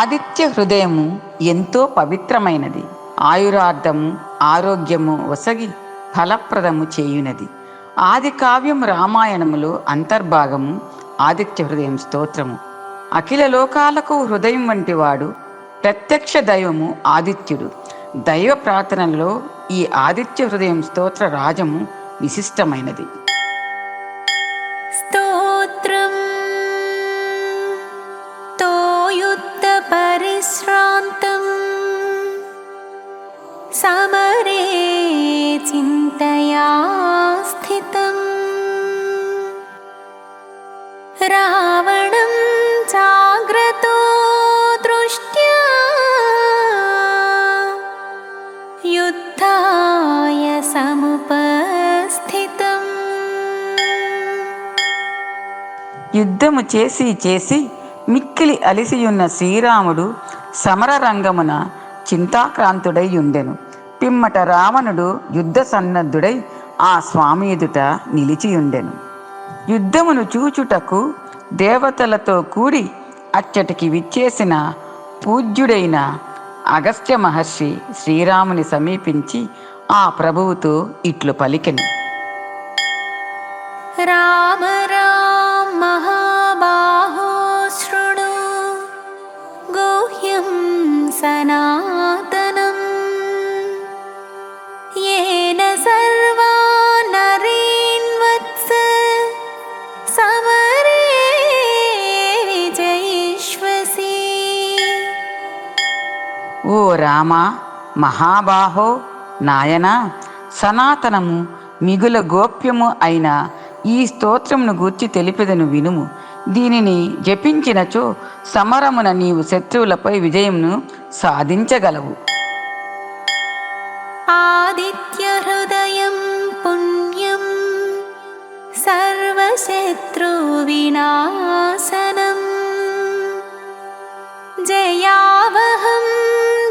ఆదిత్య హృదయము ఎంతో పవిత్రమైనది. ఆయురార్థము ఆరోగ్యము ఒసగి ఫలప్రదము చేయునది. ఆది కావ్యం రామాయణములో అంతర్భాగము ఆదిత్య హృదయం స్తోత్రము. అఖిల లోకాలకు హృదయం వంటివాడు ప్రత్యక్ష దైవము ఆదిత్యుడు. దైవ ప్రార్థనలో ఈ ఆదిత్య హృదయం స్తోత్ర రాజము విశిష్టమైనది. స్తోత్రం తోయుద్ధ పరిశ్రాంతం సమరే చింతయా స్థితం రావణం జాగ్రతో దృష్ట్యా యుద్ధాయ సముపస్థితం. యుద్ధము చేసి చేసి మిక్కిలి అలిసియున్న శ్రీరాముడు సమరరంగమున చింతాక్రాంతుడై ఉండెను. పిమ్మట రావణుడు యుద్ధ సన్నద్ధుడై ఆ స్వామి ఎదుట నిలిచియుండెను. యుద్ధమును చూచుటకు దేవతలతో కూడి అచ్చటికి విచ్చేసిన పూజ్యుడైన అగస్త్య మహర్షి శ్రీరాముని సమీపించి ఆ ప్రభువుతో ఇట్లు పలికెను. రామ రామ మహాబాహో శృణు గుహ్యం సనాతనం येन सर्वा नरीन् वत्स समरे विजयिष्यसि. ఓ రామ మహాబాహో నాయన, సనాతనము మిగుల గోప్యము అయిన ఈ స్తోత్రమును గూర్చి తెలిపెదను వినుము. దీనిని జపించినచో సమరమున నీవు శత్రువులపై విజయమును సాధించగలవు. ఆదిత్య హృదయం పుణ్యం సర్వశత్రు వినాశనం జయావహం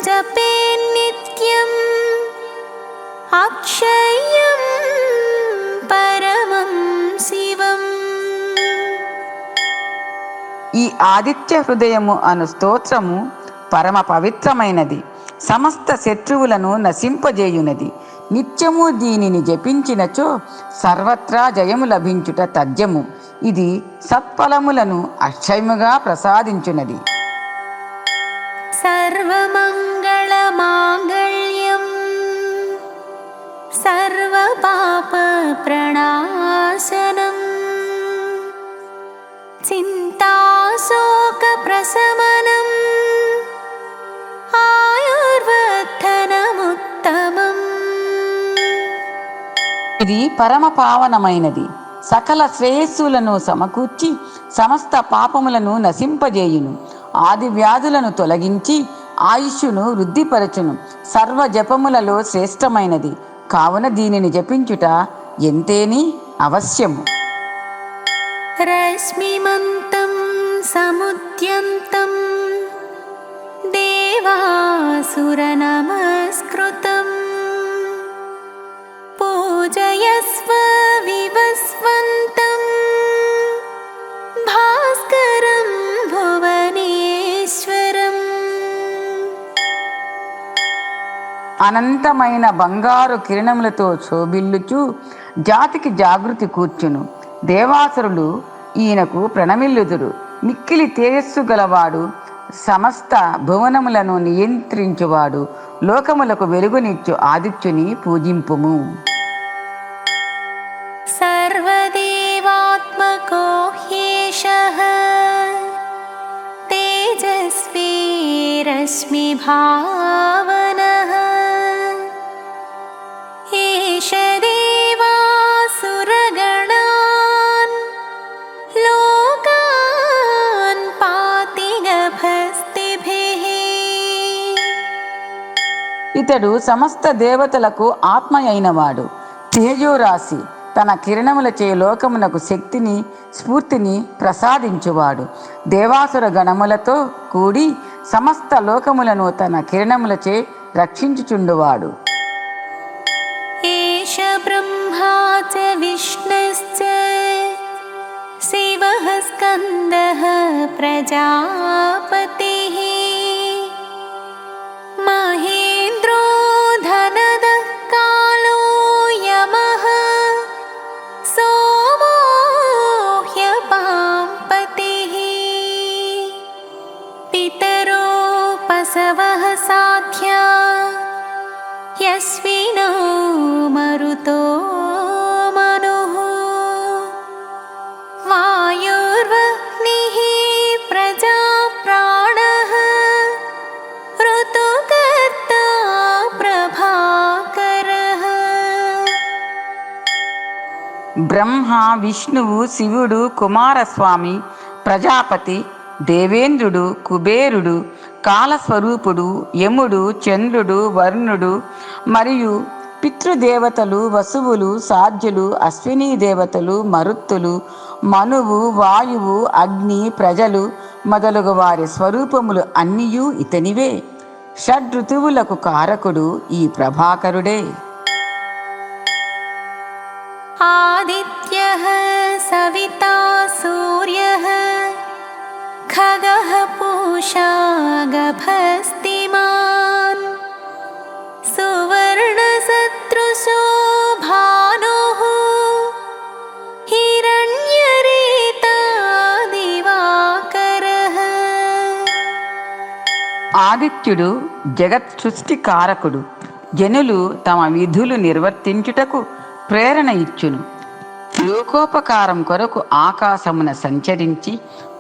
జపే నిత్యం అక్షయం పరమం శివం. ఈ ఆదిత్య హృదయము అను స్తోత్రము పరమ పవిత్రమైనది. సమస్త శత్రువులను నశింపజేయునది. నిత్యము దీనిని జపించినచో సర్వత్రా జయము లభించుట తథ్యము. ఇది సత్ఫలములను అక్షయముగా ప్రసాదించునది. సర్వమంగళ మాంగళ్యం సర్వపాప ప్రణాశనం చింతాశోక ప్రశమనం ఆయుర్వర్ధనముత్తమం. ఇది పరమ పావనమైనది. సకల శ్రేయస్సులను సమకూర్చి సమస్త పాపములను నశింపజేయును. ఆది వ్యాధులను తొలగించి ఆయుష్ను వృద్ధిపరచును. సర్వ జపములలో శ్రేష్టమైనది. కావున దీనిని జపించుట ఎంతేని అవశ్యము. రశ్మిమంతం సముద్యంతం దేవాసురనమస్కృతం పూజయస్వ వివస్వంతం భాస్కరం భువనేశ్వరం. అనంతమైన బంగారు కిరణములతో శోభిల్లుచు జాతికి జాగృతి కూర్చును. దేవాసురులు ఈయనకు ప్రణమిల్లుదురు. మిక్కిలి తేజస్సు గలవాడు, సమస్త భువనములను నియంత్రించువాడు, లోకములకు వెలుగునిచ్చు ఆదిత్యుని పూజింపుము. సర్వదేవాత్మకో హ్యేషః తేజస్వీ రశ్మి భావనః ఏష దేవాసురగణాన్ లోకాన్ పాతి గభస్తిభిః. ఇతడు సమస్త దేవతలకు ఆత్మ అయినవాడు. తేజోరాశి. తన కిరణములచే లోకమునకు శక్తిని స్ఫూర్తిని ప్రసాదించువాడు. దేవాసుర గణములతో కూడి సమస్త లోకములను తన కిరణములచే రక్షించుచుండువాడు. ఏష బ్రహ్మా చ విష్ణుశ్చ శివః స్కందః ప్రజాపతిః బ్రహ్మ, విష్ణువు, శివుడు, కుమారస్వామి, ప్రజాపతి, దేవేంద్రుడు, కుబేరుడు, కాలస్వరూపుడు, యముడు, చంద్రుడు, వరుణుడు మరియు పితృదేవతలు, వసువులు, సాధ్యులు, అశ్వినీ దేవతలు, మరుత్తులు, మనువు, వాయువు, అగ్ని, ప్రజలు మొదలగు వారి స్వరూపములు అన్నియూ ఇతనివే. షడ్ఋతువులకు కారకుడు ఈ ప్రభాకరుడే. ఆదిత్యః సవితా సూర్యః ఖగః పూషా గభస్తిమాన్ సువర్ణసదృశో భానుః హిరణ్యరేతా దివాకరః. ఆదిత్యుడు జగత్ సృష్టి కారకుడు. జనులు తమ విధులు నిర్వర్తించుటకు ప్రేరణ ఇచ్చును. లోకోపకారం కొరకు ఆకాశమున సంచరించి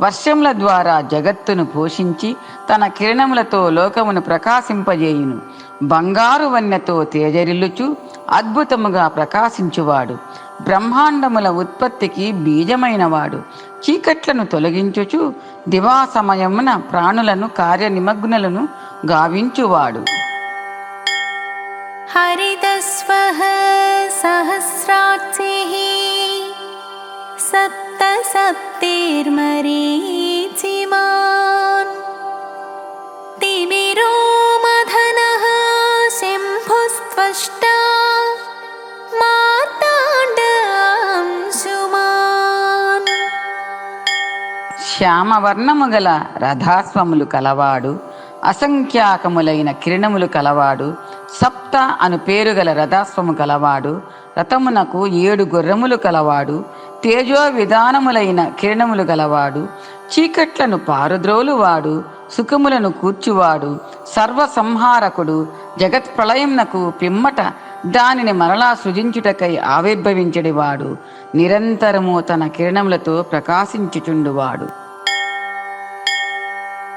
వర్షముల ద్వారా జగత్తును పోషించి తన కిరణములతో లోకమును ప్రకాశింపజేయును. బంగారు వన్నెతో తేజరిల్లుచు అద్భుతముగా ప్రకాశించువాడు. బ్రహ్మాండముల ఉత్పత్తికి బీజమైనవాడు. చీకట్లను తొలగించుచు దివా సమయమున ప్రాణులను కార్యనిమగ్నులను గావించువాడు. హరితస్వః సహస్రాక్షిః సప్త సప్తైర్మరీచిమాన్ తిమిరో మదనః శంభుస్త్వష్టా మార్తాండాంశుమాన్. శ్యామవర్ణము గల రథాస్వములు కలవాడు. అసంఖ్యాకములైన కిరణములు కలవాడు. సప్త అను పేరు గల రథాస్వము కలవాడు. రథమునకు 7 గుర్రములు కలవాడు. తేజో విధానములైన కిరణములు గలవాడు. చీకట్లను పారుద్రోలువాడు. సుఖములను కూర్చువాడు. సర్వసంహారకుడు. జగత్ ప్రళయమునకు పిమ్మట దానిని మరలా సృజించుటకై ఆవిర్భవించడివాడు. నిరంతరము తన కిరణములతో ప్రకాశించుచుండువాడు.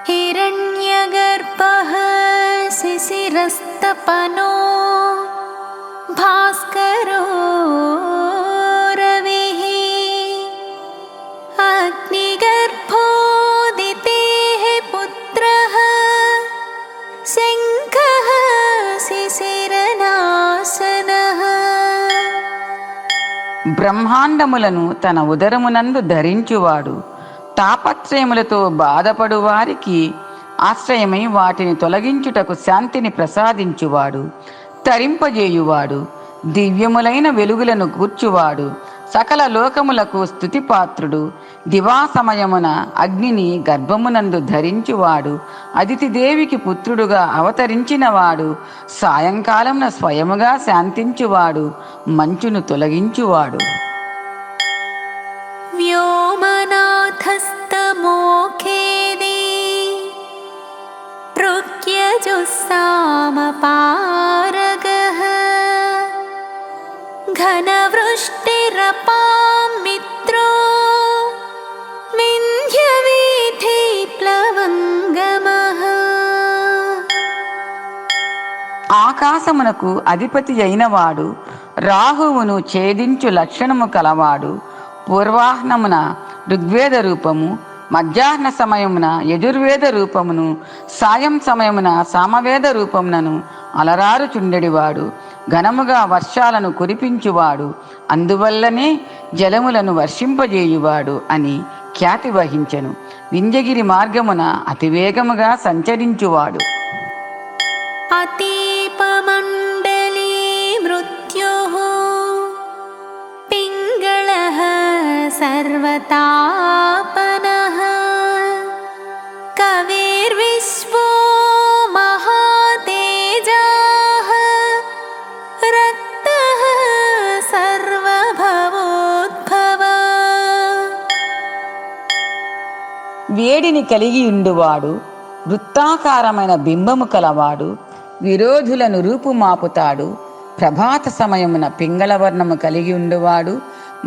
హిరణ్యగర్భః శిశిరస్తపనో భాస్కరో రవిః అగ్నిగర్భోదితేః పుత్రః శంఖః శిశిరనాశనః. బ్రహ్మాండములను తన ఉదరమునందు ధరించువాడు. తాపత్రయములతో బాధపడు వారికి ఆశ్రయమై వాటిని తొలగించుటకు శాంతిని ప్రసాదించువాడు. తరింపజేయువాడు. దివ్యములైన వెలుగులను కూర్చువాడు. సకల లోకములకు స్తుతిపాత్రుడు. దివా సమయమున అగ్నిని గర్భమునందు ధరించువాడు. అదితిదేవికి పుత్రుడుగా అవతరించినవాడు. సాయంకాలమున స్వయముగా శాంతించువాడు. మంచును తొలగించువాడు. వ్యోమనాథస్తమోఖేది పృక్యజుస్సామపారగః ఘనవృష్టిరపాం మిత్రో వింధ్యవీథి ప్లవంగమః. ఆకాశమునకు అధిపతి అయినవాడు. రాహువును ఛేదించు లక్షణము కలవాడు. పూర్వాహ్నమున ఋగ్వేద రూపము, మధ్యాహ్న సమయమున యజుర్వేద రూపమును, సాయం సమయమున సామవేద రూపమునను అలరారుచుండెడివాడు. ఘనముగా వర్షాలను కురిపించువాడు. అందువల్లనే జలములను వర్షింపజేయువాడు అని ఖ్యాతి వహించెను. వింధ్యగిరి మార్గమున అతివేగముగా సంచరించువాడు. అతీపమండలీ మృత్యుః పింగళః సర్వతాపనః కవిర్విశ్వో మహాతేజాః రక్తః సర్వభవోద్భవః. వేడిని కలిగి ఉండువాడు. వృత్తాకారమైన బింబము కలవాడు. విరోధులను రూపుమాపుతాడు. ప్రభాత సమయమున పింగళవర్ణము కలిగి ఉండువాడు.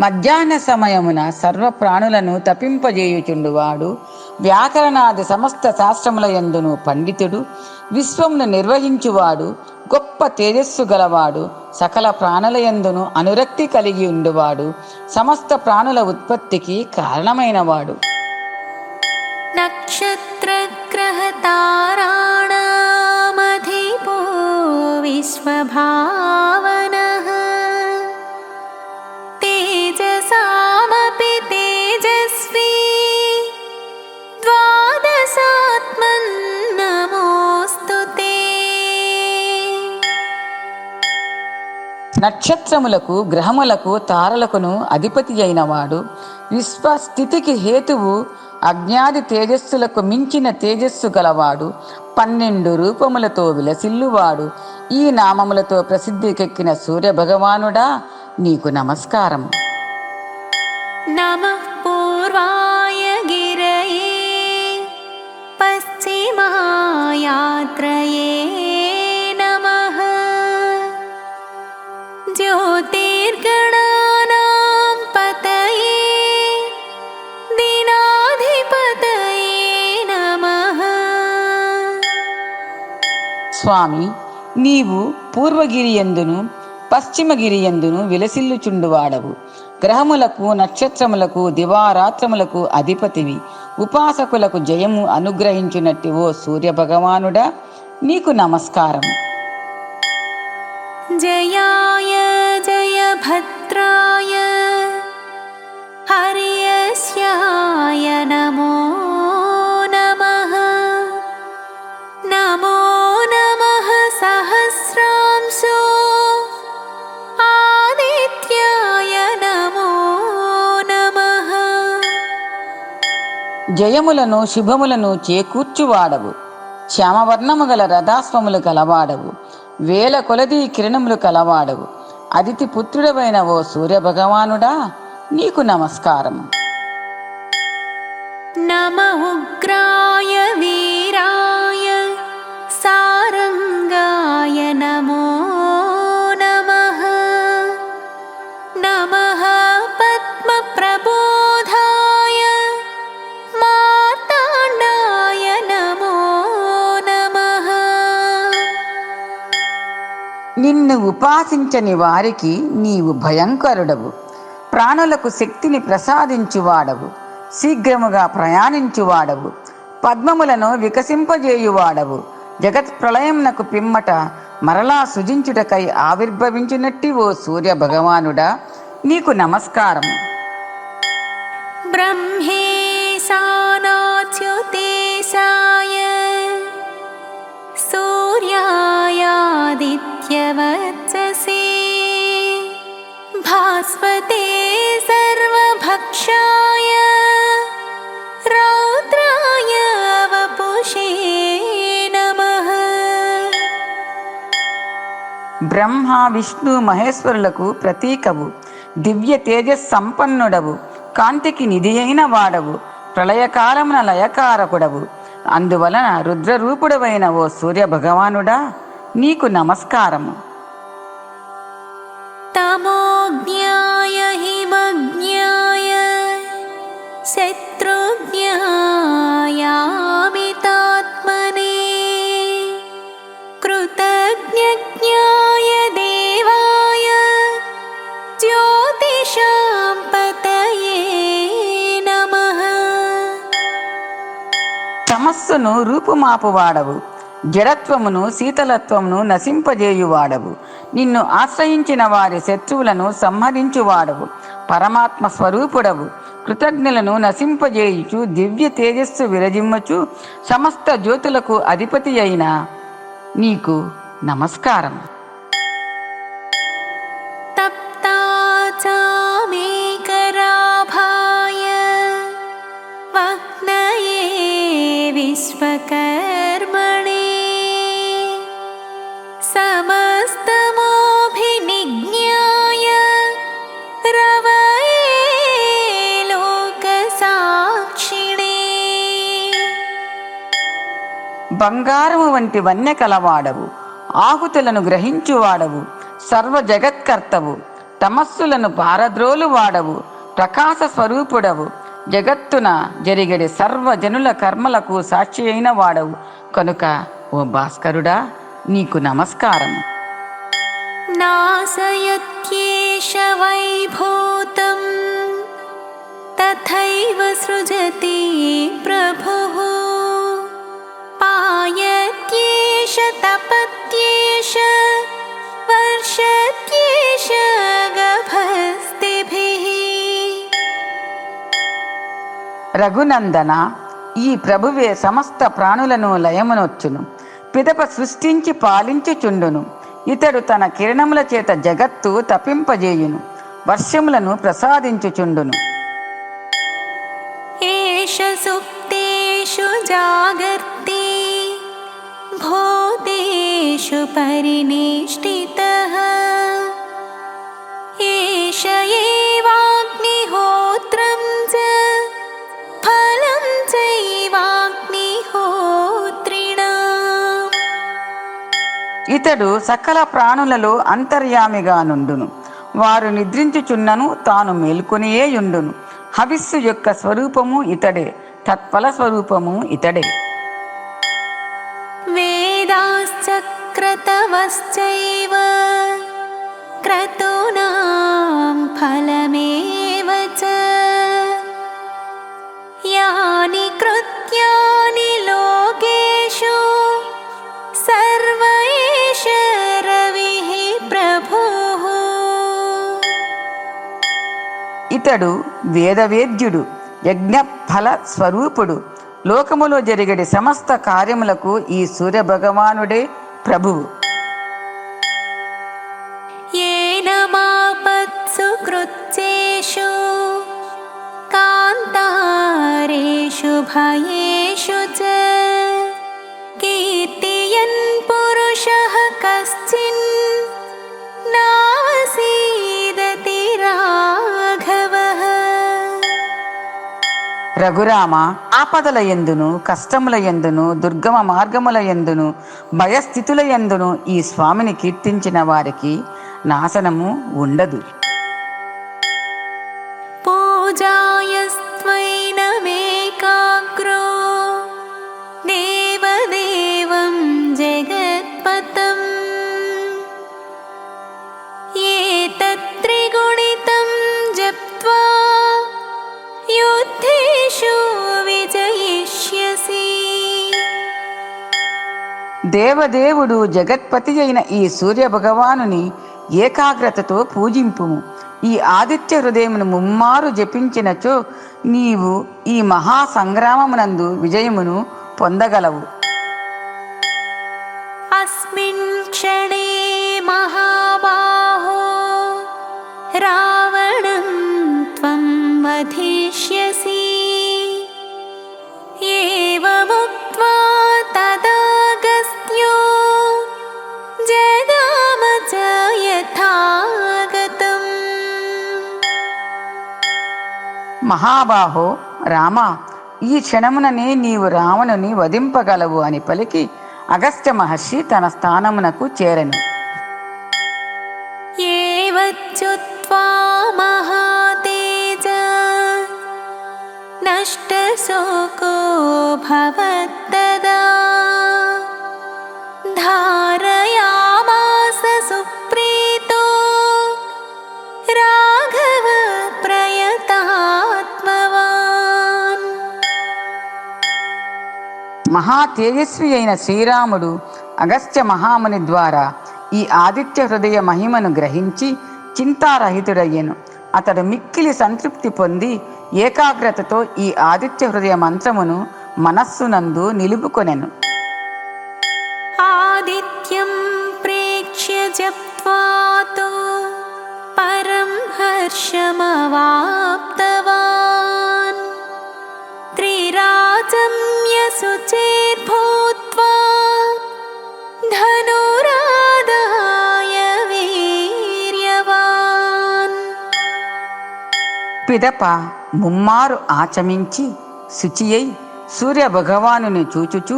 మధ్యాహ్న సమయమున సర్వ ప్రాణులను తపింపజేయుచుండువాడు. వ్యాకరణాది సమస్త శాస్త్రముల యందును పండితుడు, విశ్వమును నిర్వహించువాడు, గొప్ప తేజస్సు గలవాడు, సకల ప్రాణుల యందును అనురక్తి కలిగి ఉండువాడు, సమస్త ప్రాణుల ఉత్పత్తికి కారణమైనవాడు. నక్షత్రగ్రహతారాణమధిపో విశ్వభావనః తేజసామపి తేజస్వీ ద్వాదశాత్మన్నమోస్తుతే. నక్షత్రములకు, గ్రహములకు, తారలకును అధిపతి అయినవాడు, విశ్వస్థితికి హేతువు, అజ్ఞాది తేజస్సులకు మించిన తేజస్సు గలవాడు, 12 రూపములతో విలసిల్లువాడు, ఈ నామములతో ప్రసిద్ధికెక్కిన సూర్యభగవానుడా నీకు నమస్కారం. నమః పూర్వాయ గిరయే పశ్చిమాయాత్రయే నమః జ్యోతిర్గణానాం పతయే దినాధిపతయే నమః. స్వామి, నీవు పూర్వగిరియందును పశ్చిమగిరియందును విలసిల్లుచుండువాడవు. గ్రహములకు, నక్షత్రములకు, దివారాత్రములకు అధిపతివి. ఉపాసకులకు జయము అనుగ్రహించునట్టి ఓ సూర్యభగవానుడా నీకు నమస్కారం. జయాయ జయభద్రాయ హరియస్యాయ నమో నమః. నమో నమః సహస్రాంశో ఆదిత్యాయ నమో నమః. జయములను శుభములను చేకూర్చువాడవు. శ్యామవర్ణము గల రథాశ్వములు కలవాడవు. వేల కొలది కిరణములు కలవాడవు. అదితి పుత్రుడవైన ఓ సూర్యభగవానుడా నీకు నమస్కారం. నమ ఉగ్రాయ వీరాయ సారంగాయ నమో నమః. నమః పద్మప్రబోధాయ మార్తాండాయ నమో నమః. నిన్ను ఉపాసించని వారికి నీవు భయంకరుడవు. ప్రాణులకు శక్తిని ప్రసాదించువాడవు. శీఘ్రముగా ప్రయాణించువాడవు. పద్మములను వికసింపజేయువాడవు. జగత్ ప్రళయమునకు పిమ్మట మరలా సృజించుటకై ఆవిర్భవించునట్టి ఓ సూర్య భగవానుడా నీకు నమస్కారం. బ్రహ్మేశానాచ్యుతేశాయ సూర్యాయాదిత్యవర్చసే భాస్వతే సర్వభక్షాయ రౌద్రాయ వపుషే నమః. బ్రహ్మ, విష్ణు, మహేశ్వరులకు ప్రతీకవు. దివ్య తేజస్సంపన్నుడవు. కాంతికి నిధి అయిన వాడవు. ప్రళయకాలమున లయకారకుడవు. అందువలన రుద్రరూపుడవైన ఓ సూర్య భగవానుడా నీకు నమస్కారము. తమోజ్ఞాయ హిమజ్ఞాయ శత్రుజ్ఞాయామితాత్మనే కృతజ్ఞజ్ఞాయ దేవాయ జ్యోతిషాం పతయే నమః. తమస్సును రూపుమాపువాడవు. జడత్వమును శీతలత్వమును నశింపజేయువాడవు. నిన్ను ఆశ్రయించిన వారి శత్రువులను సంహరించువాడవు. పరమాత్మ స్వరూపుడవు. కృతజ్ఞులను నశింపజేయుచు దివ్య తేజస్సు విరజిమ్మచు సమస్త జ్యోతులకు అధిపతి అయిన నీకు నమస్కారం. తప్తాచామేకరాభాయ వహ్నయే విశ్వకర్మణే సమస్తమోభినిజ్ఞాయ రవయే లోకసాక్షిణే. బంగారము వంటి వన్నె కలవాడవు. ఆహుతులను గ్రహించువాడవు. సర్వ జగత్కర్తవు. తమస్సులను పారద్రోలు వాడవు. ప్రకాశ స్వరూపుడవు. జగత్తున జరిగడి సర్వజనుల కర్మలకు సాక్షి అయిన వాడవు కనుక ఓ భాస్కరుడా నీకు నమస్కారం. నాశయత్యేష వైభూతం తథైవ సృజతి ప్రభుః పాయత్యేష తపత్యేష వర్షత్యేష గభస్తిభిః. రఘునందన, ఈ ప్రభువే సమస్త ప్రాణులను లయమునొచ్చును, పిదప సృష్టించి పాలించుచుండును. ఇతడు తన కిరణముల చేత జగత్తు తపింపజేయును, వర్షములను ప్రసాదించుచుండును. ఏష సుప్తేషు జాగర్తి భూతేషు పరినిష్ఠితః ఏష ఏవాగ్నిహోత్రం చ ఫలం చైవాగ్నిహోత్రిణాం. ఇతడు సకల ప్రాణులలో అంతర్యామిగా నుండును, వారు నిద్రించుచున్నను తాను మేల్కొనియేయుండును. హవిస్సు యొక్క స్వరూపము ఇతడే, తత్ఫల స్వరూపము ఇతడే. వేదాశ్చక్రతవశ్చైవ క్రతూనాం ఫలమేవ చ యాని కృత్యాని లోకేషు సర్వ ఏష రవిః ప్రభుః. ఇతడు వేదవేద్యుడు, యజ్ఞఫల స్వరూపుడు. లోకములో జరిగడి సమస్త కార్యములకు ఈ సూర్యభగవానుడే ప్రభువు. ఏనమాపత్సు కృత్యేషు కాంతారేషు భయేషు చ కీర్తియన్ పురుషః కశ్చిన్ నావసీదతి రాఘవః. రఘురామ, ఆపదల యందును కష్టముల యందును దుర్గమ మార్గముల యందును భయస్థితుల యందును ఈ స్వామిని కీర్తించిన వారికి నాశనము ఉండదు. పూజాయస్త్వైనమేకాగ్రో దేవదేవం జగత్పతం ఏతత్త్రిగుణితం జప్త్వా యుద్ధేషు విజయిష్యసి. దేవదేవుడు జగత్పతి అయిన ఈ సూర్యభగవానుని ఏకాగ్రతతో పూజింపుము. ఈ ఆదిత్య హృదయమును ముమ్మారు జపించినచో నీవు ఈ మహాసంగ్రామమునందు విజయమును పొందగలవు. అస్మిన్ క్షణే మహాబాహో రావణం త్వం వధిష్యసి. ఏవముక్త్వా తదాగస్త్యో జగామ చ యథాగతం. మహాబాహో రామ, ఈ క్షణముననే నీవు రావణుని వధింపగలవు అని పలికి అగస్త్య మహర్షి తన స్థానమునకు చేరెను. ఏవచ్చుత్వా మహాతేజ నష్టశోకో భవత్తదా ధారయామాస సుప్రీతో రాఘవ ప్రయతాత్మవాన్. మహా తేజస్వి అయిన శ్రీరాముడు అగస్త్య మహాముని ద్వారా ఈ ఆదిత్య హృదయ మహిమను గ్రహించి చింతారహితుడయ్యెను. అతడు మిక్కిలి సంతృప్తి పొంది ఏకాగ్రతతో ఈ ఆదిత్య హృదయ మంత్రమును మనస్సునందు నిలుపుకొనెను. ఆదిత్యం ప్రేక్ష్య జప్త్వాతో పరం హర్షమవాప్తవాన్ త్రిరాజమ్య శుచేర్భూత్వా ధనురాదాయ వీర్యవాన్. పిదప ముమ్మారు ఆచమించి శుచియై సూర్య భగవానుని చూచుచూ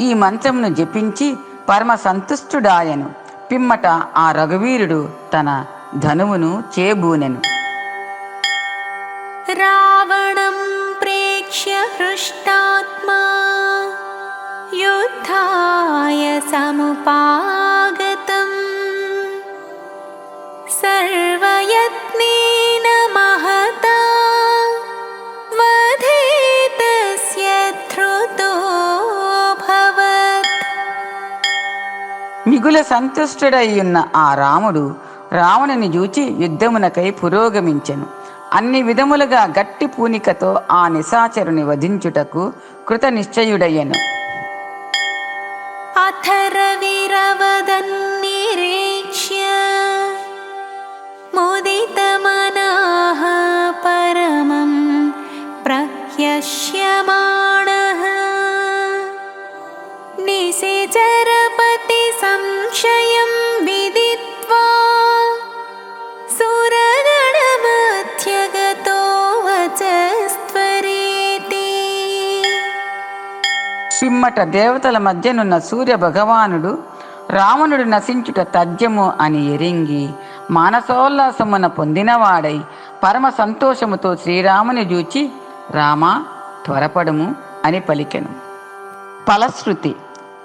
ఈ మంత్రమును జపించి పరమ సంతుష్టుడాయను. పిమ్మట ఆ రఘువీరుడు తన ధనువును చేబూనెను. రావణం परित्यज्य हृष्टात्मा युद्धाय समुपागतम् सर्वयत्नेन महता वधेतस्य धृतोऽभवत्। మిగుల సంతుష్టుడయ్యున్న ఆ రాముడు రావణుని చూచి యుద్ధమునకై పురోగమించెను. అన్ని విధములుగా గట్టి పూనికతో ఆ నిశాచరుని వధించుటకు కృత నిశ్చయుడయ్యను. అథర్వవిరవదన్నిరీక్ష్య ముదితమనః పరమం ప్రహ్యష్యమాణః నిశిచరపతి సంశయం విదిత్వా సురగణమధ్యగతో వచస్త్వరేతి. పిమ్మట దేవతల మధ్యనున్న సూర్య భగవానుడు రావణుడు నశించుట తథ్యము అని ఎరింగి మానసోల్లాసమున పొందినవాడై పరమ సంతోషముతో శ్రీరాముని చూచి రామా త్వరపడుము అని పలికెను. ఫలశ్రుతి: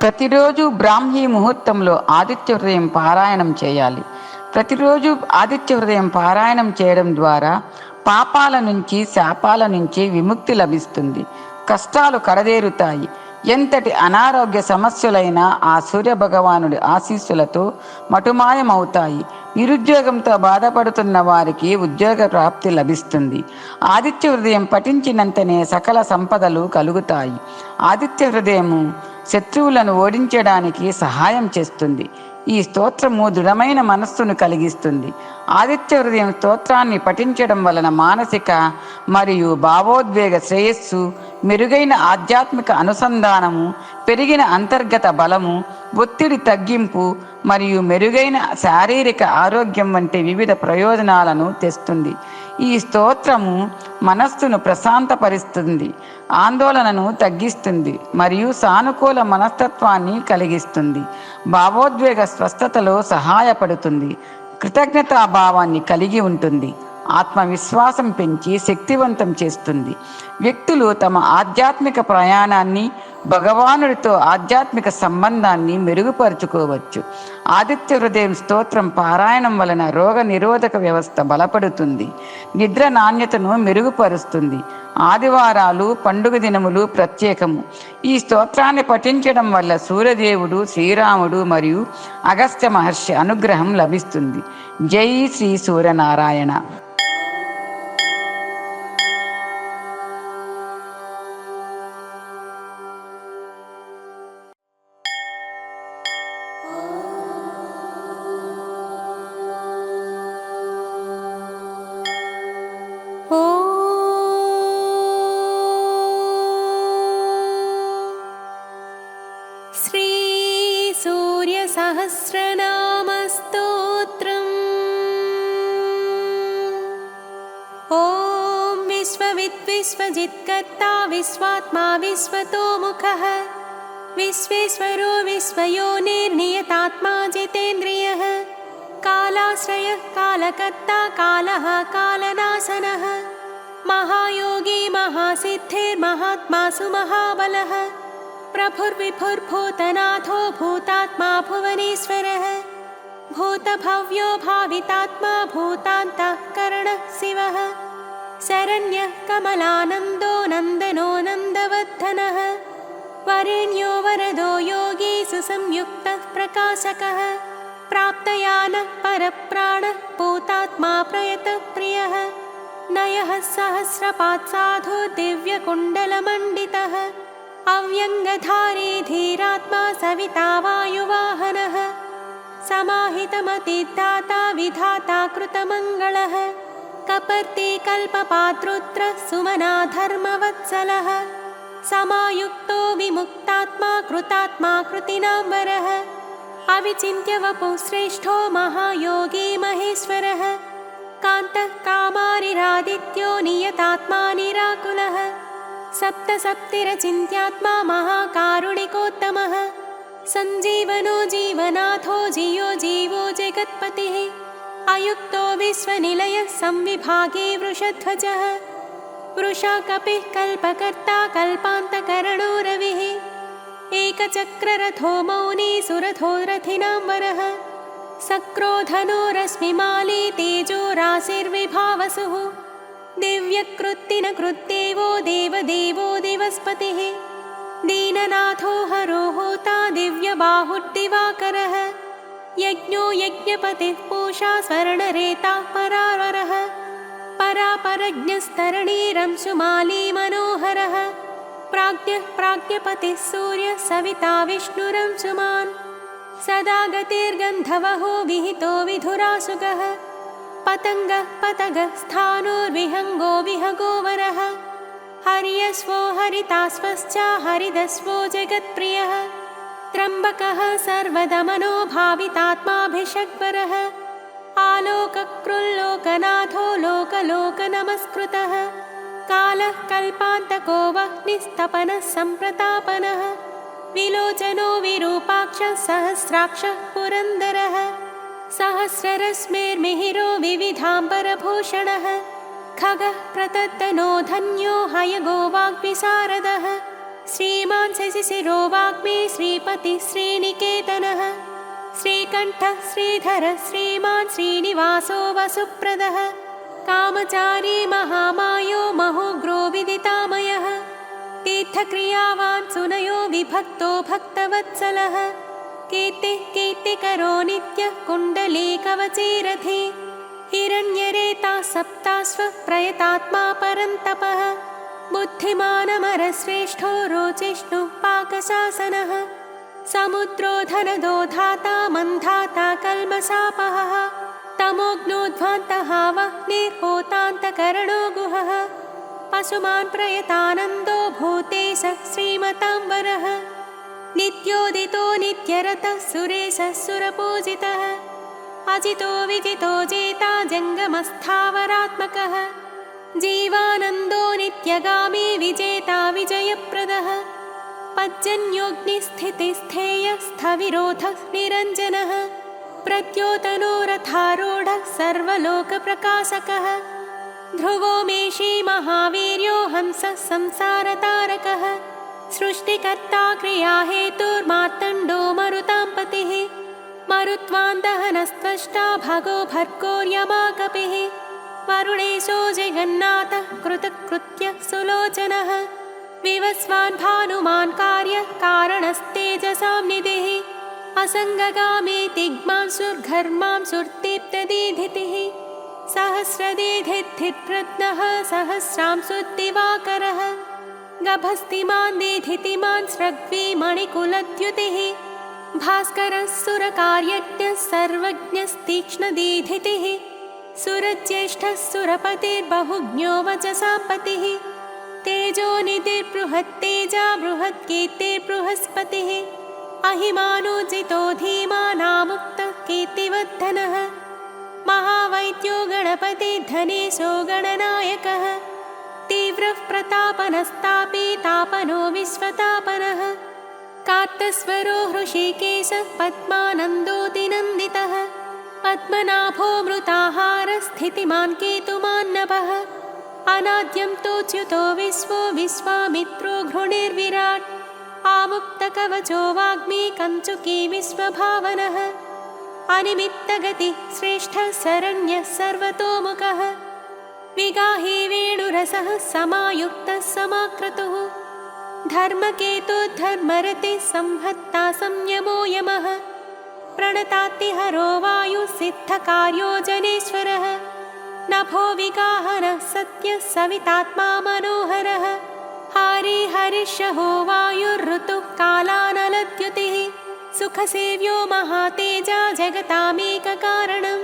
ప్రతిరోజు బ్రాహ్మీ ముహూర్తంలో ఆదిత్య హృదయం పారాయణం చేయాలి. ప్రతిరోజు ఆదిత్య హృదయం పారాయణం చేయడం ద్వారా పాపాల నుంచి శాపాల నుంచి విముక్తి లభిస్తుంది. కష్టాలు కడదేరుతాయి. ఎంతటి అనారోగ్య సమస్యలైనా ఆ సూర్య భగవానుడి ఆశీస్సులతో మటుమాయమవుతాయి. నిరుద్యోగంతో బాధపడుతున్న వారికి ఉద్యోగ ప్రాప్తి లభిస్తుంది. ఆదిత్య హృదయం పఠించినంతనే సకల సంపదలు కలుగుతాయి. ఆదిత్య హృదయము శత్రువులను ఓడించడానికి సహాయం చేస్తుంది. ఈ స్తోత్రము దృఢమైన మనస్సును కలిగిస్తుంది. ఆదిత్య హృదయం స్తోత్రాన్ని పఠించడం వలన మానసిక మరియు భావోద్వేగ శ్రేయస్సు, మెరుగైన ఆధ్యాత్మిక అనుసంధానము, పెరిగిన అంతర్గత బలము, ఒత్తిడి తగ్గింపు మరియు మెరుగైన శారీరక ఆరోగ్యం వంటి వివిధ ప్రయోజనాలను తెస్తుంది. ఈ స్తోత్రము మనస్సును ప్రశాంతపరుస్తుంది, ఆందోళనను తగ్గిస్తుంది మరియు సానుకూల మనస్తత్వాన్ని కలిగిస్తుంది. భావోద్వేగ స్వస్థతలో సహాయపడుతుంది. కృతజ్ఞతాభావాన్ని కలిగి ఉంటుంది. ఆత్మవిశ్వాసం పెంచి శక్తివంతం చేస్తుంది. వ్యక్తులు తమ ఆధ్యాత్మిక ప్రయాణాన్ని, భగవానుడితో ఆధ్యాత్మిక సంబంధాన్ని మెరుగుపరుచుకోవచ్చు. ఆదిత్య హృదయం స్తోత్రం పారాయణం వలన రోగ నిరోధక వ్యవస్థ బలపడుతుంది. నిద్ర నాణ్యతను మెరుగుపరుస్తుంది. ఆదివారాలు, పండుగ దినములు ప్రత్యేకము. ఈ స్తోత్రాన్ని పఠించడం వల్ల సూర్యదేవుడు, శ్రీరాముడు మరియు అగస్త్య మహర్షి అనుగ్రహం లభిస్తుంది. జై శ్రీ సూర్యనారాయణ. శ్రీ సూర్య సహస్రనామస్తోత్రం. ఓం విశ్వవిద్ విశ్వజిత్కర్తా విశ్వాత్మా విశ్వతోముఖః విశ్వేశ్వరో విశ్వయోనిర్నియతాత్మా జితేంద్రియః కాలాశ్రయః కాలకర్తా కాలః కాలనాశనః మహాయోగి మహాసిద్ధిర్మహాత్మాసు మహాబలః प्रभुर्विभुर्भूतनाथो भूतात्मा भुवनेश्वरः भूतभव्यो भावितात्मा भूतान्तःकरणः शिवः शरण्यः कमलानन्दो नन्दनो नन्दवर्धनः वरेण्यो वरदो योगी सुसंयुक्तः प्रकाशकः प्राप्तयानः परप्राणः भूतात्मा प्रयतप्रियः नयः सहस्रपात् साधु दिव्यकुण्डलमण्डितः अव्यङ्गधारी धीरात्मा सविता वायुवाहनः समाहितमतिदाता विधाता कृतमङ्गलः कपर्ती कल्पपात्रुद्रः सुमना धर्मवत्सलः समायुक्तो विमुक्तात्मा कृतात्मा कृतिनाम्बरः अविचिन्त्य वपुः श्रेष्ठो महायोगी महेश्वरः कान्तः कामारिरादित्यो नियतात्मा निराकुलः सप्तसप्तिरचिन्त्यात्मा महाकारुणिकोत्तमः सञ्जीवनो जीवनाथो जियो जीवो जगत्पतिः अयुक्तो विश्वनिलयः संविभागी वृषध्वजः वृषा कपिः कल्पकर्ता कल्पान्तकरणो रविः एकचक्ररथो मौनी सुरथो रथिनां वरः सक्रोधनो रश्मिमाली तेजो राशिर्विभावसुः दिव्यकृत्तिनकृत्देवो देवदेवो दिवस्पतिः दीननाथो हरो होता दिव्यबाहुर्दिवाकरः यज्ञो यज्ञपतिः पूषा स्वर्णरेताः परावरः परापरज्ञस्तरणीरंशुमाली मनोहरः प्राज्ञः प्राज्ञपतिः सूर्यः सविता विष्णुरंशुमान् सदा गतिर्गन्धवहो विहितो विधुरासुगः पतङ्गः पतगः स्थाणुर्विहङ्गो विहगोवरः हर्यश्वो हरिताश्वश्च हरिदश्वो जगत्प्रियः त्र्यम्बकः सर्वदमनो भावितात्माभिषग्वरः आलोककृल्लोकनाथो लोकलोकनमस्कृतः कालः कल्पान्तको वह्निस्तपनः सम्प्रतापनः विलोचनो विरूपाक्षः सहस्राक्षः पुरन्दरः सहस्ररश्मिर्मिहिरो विविधाम्बरभूषणः खगः प्रतद्दनो धन्यो हयगो वाग्विशारदः श्रीमान् शशिशिरो वाग्मी श्रीपतिः श्रीनिकेतनः श्रीकण्ठः श्रीधरः श्रीमान् श्रीनिवासो वसुप्रदः कामचारी महामायो महोग्रो विदितामयः तीर्थक्रियावान् सुनयो विभक्तो भक्तवत्सलः कीर्तिः कीर्तिकरो नित्यः कुण्डलीकवचीरथी हिरण्यरेता सप्ताश्वः प्रयतात्मा परन्तपः बुद्धिमानमरश्रेष्ठो रोचिष्णुः पाकशासनः समुद्रो धनदो धाता मन्धाता कल्मषापहः तमोग्नोध्वान्तः वह्निर्होतान्तकरणो गुहः पशुमान् प्रयतानन्दो भूतेशः श्रीमतां वरः नित्योदितो नित्यरतः सुरेशः सुरपूजितः अजितो विजितो जेता जङ्गमस्थावरात्मकः जीवानन्दो नित्यगामी विजेता विजयप्रदः पज्जन्योऽग्निस्थितिस्थेयः स्थविरोधः निरञ्जनः प्रद्योतनोरथारूढः सर्वलोकप्रकाशकः ध्रुवो मेषी महावीर्यो हंसः संसारतारकः सृष्टिकर्ता क्रियाहेतुर्मार्तण्डो मरुतां पतिः मरुत्वान्दहनस्त्वष्टा भगो भर्गोर्यमा कपिः वरुणेशो जगन्नाथः कृतकृत्यः सुलोचनः विवस्वान् भानुमान् कार्यः कारणस्तेजसां निधिः असङ्गगामी तिग्मांसुर्घर्मां सुर्दीप्तदीधितिः सहस्रदीधित्थिप्रज्ञः सहस्रांशुद्दिवाकरः गभस्तिमान् दीधितिमान् स्रग्वी मणिकुलद्युतिः भास्करः सुरकार्यज्ञः सर्वज्ञस्तीक्ष्णदीधितिः सुरज्येष्ठः सुरपतिर्बहुज्ञो वचसां पतिः तेजोनिधिर्बृहत्तेजा बृहत्कीर्तिर्बृहस्पतिः अहिमानोजितो धीमानामुक्तः कीर्तिवर्धनः महावैद्यो गणपतिर्धनेशो गणनायकः तीव्रः प्रतापनस्तापी तापनो विश्वतापनः कार्तस्वरो हृषीकेशः पद्मानन्दोऽतिनन्दितः पद्मनाभो मृताहारस्थितिमान् केतुमान्नभः अनाद्यं तोच्युतो विश्वो विश्वामित्रो घृणिर्विराट् आमुक्तकवचो वाग्मी कञ्चुकी विश्वभावनः अनिमित्तगतिः श्रेष्ठः शरण्यः सर्वतोमुखः विगाही वेणुरसः समायुक्तः समाक्रतुः धर्मकेतुर्धर्मरतिः संहत्ता संयमो यमः प्रणतातिहरो वायुसिद्धकार्यो जनेश्वरः नभो विगाहनः सत्यः सवितात्मा मनोहरः हारी हरिषहो वायुर्ऋतुः कालानलद्युतिः सुखसेव्यो महातेजा जगतामेककारणम्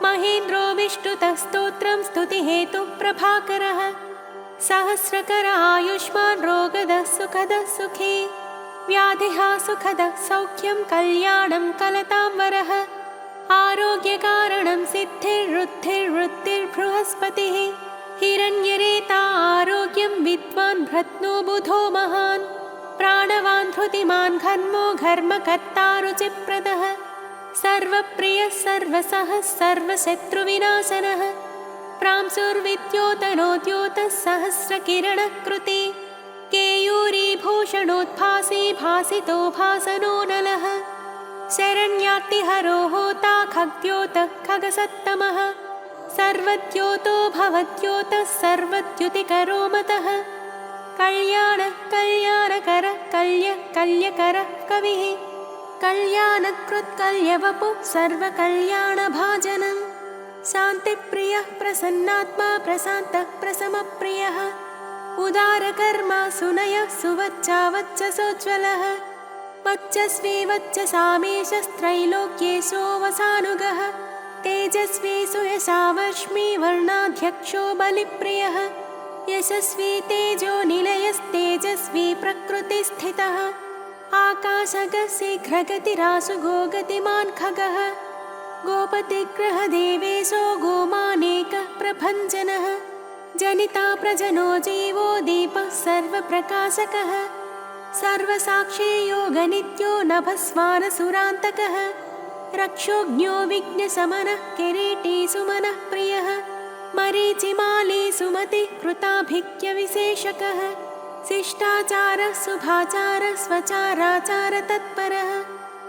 महेन्द्रो विष्णुतः स्तोत्रं स्तुतिहेतुः प्रभाकरः सहस्रकर आयुष्मान् रोगदः सुखदः सुखी व्याधिः सुखदः सौख्यं कल्याणं कलतां वरः आरोग्यकारणं सिद्धिर्वृद्धिर्वृत्तिर्बृहस्पतिः हिरण्यरेता आरोग्यं विद्वान् भ्रत्नो बुधो महान् प्राणवान् धृतिमान् घर्मो घर्मकर्ता रुचिप्रदः सर्वप्रियः सर्वसः सर्वशत्रुविनाशनः प्रांसुर्विद्योतनोद्योतः सहस्रकिरणकृते केयूरीभूषणोद्भासी भासितो भासनो नलः शरण्यार्तिहरो होता खग्द्योतः खगसत्तमः सर्वद्योतो भवद्योतः सर्वद्युतिकरो मतः कल्याणः कल्याणकरः कल्यकरः कविः कल्याणकृत्कल्यवपुः सर्वकल्याणभाजनम् शान्तिप्रियः प्रसन्नात्मा प्रशान्तः प्रशमप्रियः उदारकर्मा सुनयः सुवच्चावच्चसोज्ज्वलः वच्चस्वी वच्चसामेशस्त्रैलोक्येशोऽवसानुगः तेजस्वी सुयशावर्ष्मी वर्णाध्यक्षो बलिप्रियः यशस्वी तेजो निलयस्तेजस्वी प्रकृतिस्थितः आकाशगः शीघ्रगतिरासु गोगतिमान् खगः गोपतिग्रहदेवेशो गोमानेकः प्रभञ्जनः जनिता प्रजनो जीवो दीपः सर्वप्रकाशकः सर्वसाक्षी योगनित्यो नभस्वानसुरान्तकः रक्षोज्ञो विघ्नशमनः किरीटी सुमनः प्रियः मरीचिमाली सुमतिः कृताभिज्ञविशेषकः शिष्टाचारः शुभाचारः स्वचाराचारतत्परः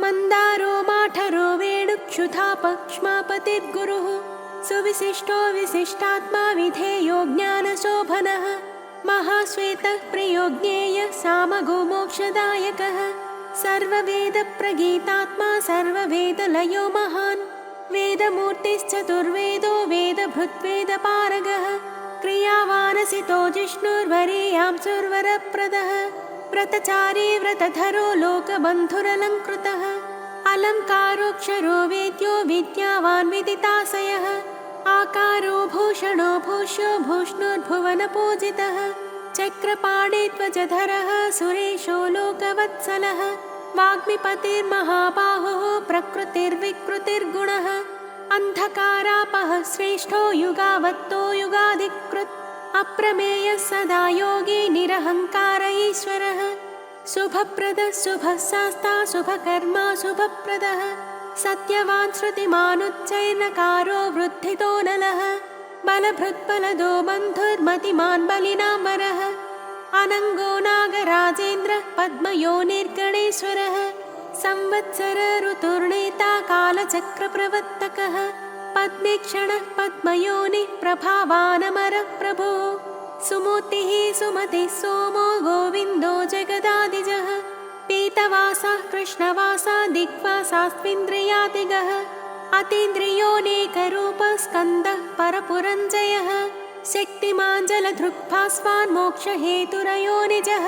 मन्दारो माठरो वेणुक्षुधापक्ष्मापतिर्गुरुः सुविशिष्टो विशिष्टात्मा विधेयो ज्ञानशोभनः महाश्वेतः प्रियो ज्ञेयः सामगो मोक्षदायकः सर्ववेदप्रगीतात्मा सर्ववेदलयो महान् वेदमूर्तिश्चतुर्वेदो वेदभृद्वेदपारगः क्रियावानसितो जिष्णुर्वरीयांसुर्वरप्रदः व्रतचारी व्रतधरो लोकबन्धुरलङ्कृतः अलङ्कारोऽक्षरो वेद्यो विद्यावान् विदिताशयः आकारो भूषणो भूष्यो भूष्णुर्भुवनपूजितः चक्रपाणे ध्वजधरः सुरेशो लोकवत्सलः वाग्मिपतिर्महाबाहुः प्रकृतिर्विकृतिर्गुणः अन्धकारापः श्रेष्ठो युगावत्तो युगाधिकृत् अप्रमेयः सदा योगी निरहङ्कार ईश्वरः शुभप्रदः शुभशास्ता शुभकर्मा शुभप्रदः सत्यवान् श्रुतिमानुच्चैर्नकारो वृद्धितो नलः बलभृत्बलदो बन्धुर्मतिमान् बलिनाम्बरः अनङ्गो नागराजेन्द्रः पद्मयोनिर्गणेश्वरः संवत्सर ऋतुर्नेता कालचक्रप्रवर्तकः पद्मेक्षणः पद्मयोनिः प्रभावानमरः प्रभो सुमूर्तिः सुमतिः सोमो गोविन्दो जगदादिजः पीतवासः कृष्णवासा दिग्वासास्त्विन्द्रियादिगः अतीन्द्रियोऽनेकरूपः स्कन्दः परपुरञ्जयः शक्तिमान् जलधृक्भास्वान् मोक्षहेतुरयो निजः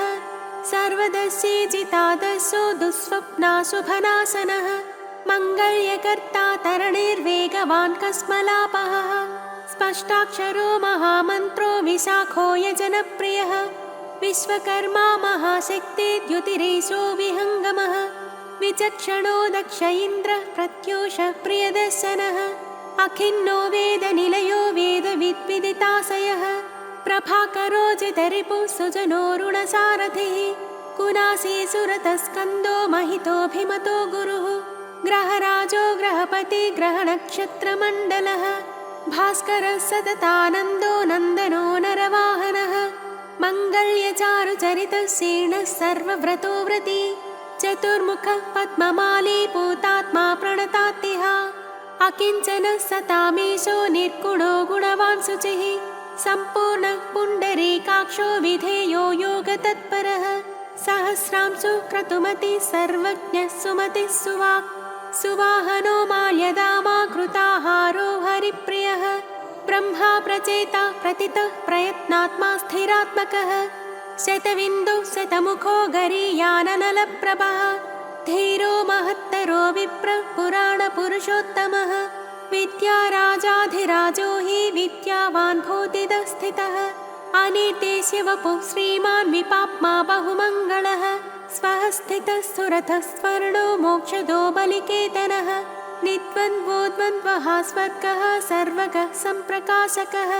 सर्वदर्शी जितादर्शो दुःस्वप्नाशुभनाशनः मङ्गल्यकर्ता तरणिर्वेगवान् कस्मलापहः स्पष्टाक्षरो महामन्त्रो विशाखो यजनप्रियः विश्वकर्मा महाशक्तिर्द्युतिरेशो विहङ्गमः विचक्षणो दक्ष इन्द्रः प्रत्यूषः प्रियदर्शनः अखिन्नो वेदनिलयो वेदविद्विदिताशयः प्रभाकरो जितरिपुः सुजनोरुणसारथिः कुनासी सुरतस्कन्दो महितोऽभिमतो गुरुः ग्रहराजो ग्रहपति ग्रहनक्षत्रमण्डलः भास्करः सततानन्दो नन्दनो नरवाहनः मङ्गल्यचारुचरितः शीर्णः सर्वव्रतो व्रती चतुर्मुखः पद्ममाली पूतात्मा प्रणतात्तिः अकिञ्चनः सतामीशो निर्गुणो गुणवान् शुचिः सम्पूर्णः पुण्डरीकाक्षो विधेयो योगतत्परः सहस्रांशु क्रतुमतिः सर्वज्ञः सुमतिः सुवाक् सुवाहनो माल्यदामा कृताहारो हरिप्रियः ब्रह्मा प्रचेता प्रतितः प्रयत्नात्मा स्थिरात्मकः शतविन्दुः शतमुखो गरीयाननलप्रभः धीरो महत्तरो विप्रः पुराणपुरुषोत्तमः विद्याराजाधिराजो हि विद्यावान् भूतिदः स्थितः अनिर्देश्य वपुः श्रीमान् विपाप्मा बहुमङ्गलः स्वः स्थितः सुरथः स्वर्णो मोक्षदो बलिकेतनः निद्वन्द्वोद्वन्द्वः स्वर्गः सर्वगः सम्प्रकाशकः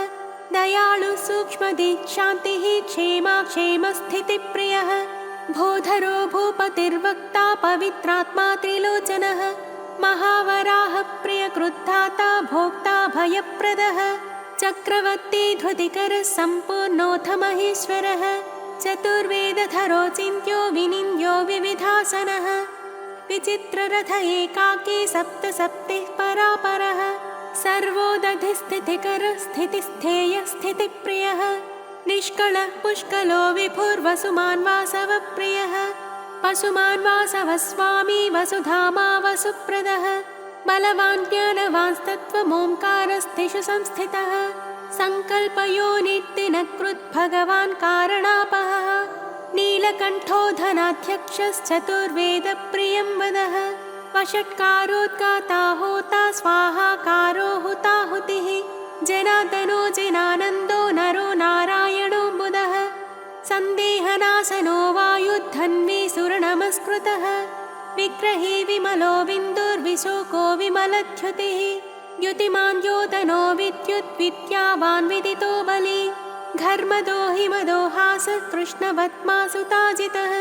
दयालु सूक्ष्मदिक्शान्तिः क्षेमा क्षेमस्थितिप्रियः भूधरो भूपतिर्वक्ता पवित्रात्मा त्रिलोचनः महावराह प्रियकृद्धाता भोक्ता भयप्रदः चक्रवर्ती धृतिकरः सम्पूर्णोऽथ महेश्वरः चतुर्वेदधरो चिन्त्यो विनिन्द्यो विविधासनः विचित्ररथ एकाकी सप्तसप्तिः परापरः सर्वोदधिस्थितिकरः स्थितिस्थेयः स्थितिप्रियः निष्कलः पुष्कलो विभुर्वसुमान् वासवप्रियः वसुमान् वासवः स्वामी वसुधामा वसुप्रदः बलवान् ज्ञानवांस्तत्त्वमोङ्कारस्थिषु संस्थितः सङ्कल्पयोनिर्दिनकृत् भगवान् कारणापहः नीलकण्ठो धनाध्यक्षश्चतुर्वेदप्रियं वदः वषट्कारोद्गाता होता स्वाहाकारो हुताहुतिः जनार्दनो जिनानन्दो नरो नारायणो बुधः सन्देहनाशनो वायुद्धन्वी सुरनमस्कृतः विग्रहे विमलो बिन्दुर्विशोको विमलद्युतिः द्युतिमान् द्योतनो विद्युद्विद्यावान् विदितो बली घर्मदो हिमदो हासः कृष्णवत्मासुताजितः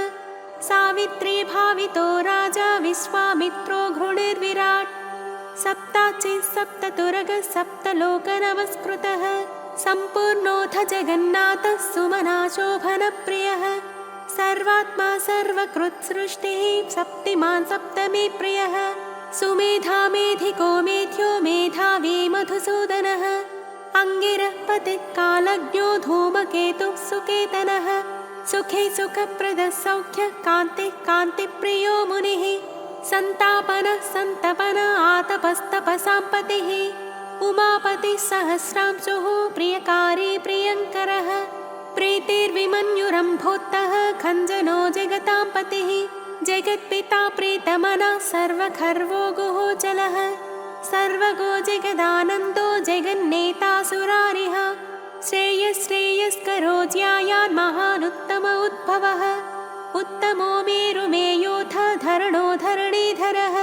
सावित्री भावितो राजा विश्वामित्रो घृणिर्विराट् सप्ताचिः सप्ततुरगः सप्तलोकनमस्कृतः सम्पूर्णोऽथ जगन्नाथः सुमना शोभनप्रियः सर्वात्मा सर्वकृत्सृष्टिः सप्तिमान् सप्तमे प्रियः सुमेधा मेधिको मेध्यो मेधावी मधुसूदनः अङ्गिरः पतिः कालज्ञो धूमकेतुः सुकेतनः सुखे सुखप्रदः सौख्यः कान्तिः कान्तिप्रियो मुनिः सन्तापनः सन्तपन आतपस्तपसाम्पतिः उमापतिः सहस्रांशुः प्रियकारी प्रियङ्करः प्रीतिर्विमन्युरम्भोत्तः खञ्जनो जगतां पतिः जगत्पिता प्रीतमनः सर्वखर्वो गुहोचलः सर्वगो जगदानन्दो जगन्नेता सुरारिः श्रेयस्करो ज्यायान् महानुत्तम उद्भवः उत्तमो मेरुमेयोऽथ धरणो धरणीधरः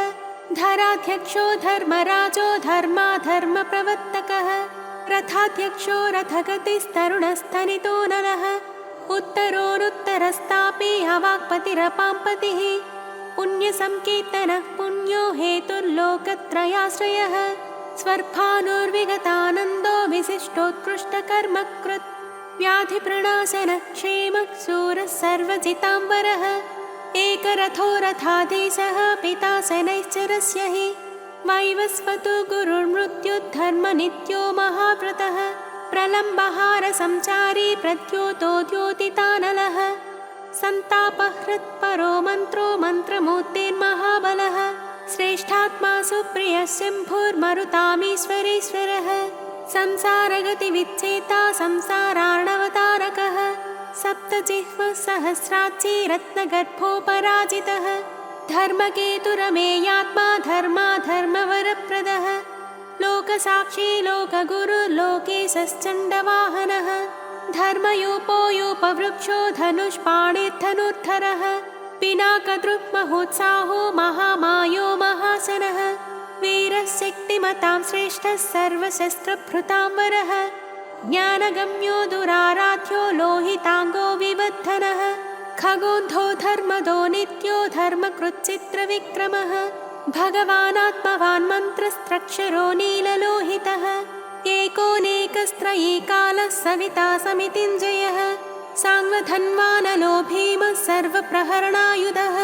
धराध्यक्षो धर्मराजो धर्माधर्मप्रवर्तकः रथाध्यक्षो रथगतिस्तरुणस्तनितो नरः उत्तरोनुत्तरस्तापि अवाक्पतिरपाम्पतिः पुण्यसङ्कीर्तनः पुण्यो हेतुर्लोकत्रयाश्रयः स्वर्भानुर्विगतानन्दो विशिष्टोत्कृष्टकर्मकृत् व्याधिप्रणाशनः क्षेमः शूरः सर्वजिताम्बरः एकरथो रथाधीशः पिता शनैश्चरस्य हि वैवस्वतो गुरुर्मृत्युद्धर्मनित्यो महाव्रतः प्रलम्बहारसंचारी प्रद्योतो द्योतितानलः सन्तापहृत्परो मन्त्रो मन्त्रमूर्तिर्महाबलः श्रेष्ठात्मा सुप्रियः शम्भुर्मरुतामीश्वरेश्वरः संसारगतिविच्छेता संसारार्णवतारकः सप्तजिह्वः सहस्राची रत्नगर्भोपराजितः धर्मकेतुरमेयात्मा धर्माधर्मवरप्रदः लोकसाक्षी लोकगुरुर्लोकेशश्चण्डवाहनः धर्मयोपोयोपवृक्षो धनुष्पाणिर्धनुर्धरः पिनाकदृक्महोत्साहो महामायो महासनः वीरः शक्तिमतां श्रेष्ठः सर्वशस्त्रभृतां वरः ज्ञानगम्यो दुराराध्यो लोहिताङ्गो विवर्धनः खगोन्धो धर्मदो नित्यो धर्मकृच्चित्रविक्रमः भगवानात्मवान् मन्त्रस्त्रक्षरो नीललोहितः एकोनेकस्त्रयी कालः सविता समितिञ्जयः साङ्गधन्वानलो भीमः सर्वप्रहरणायुधः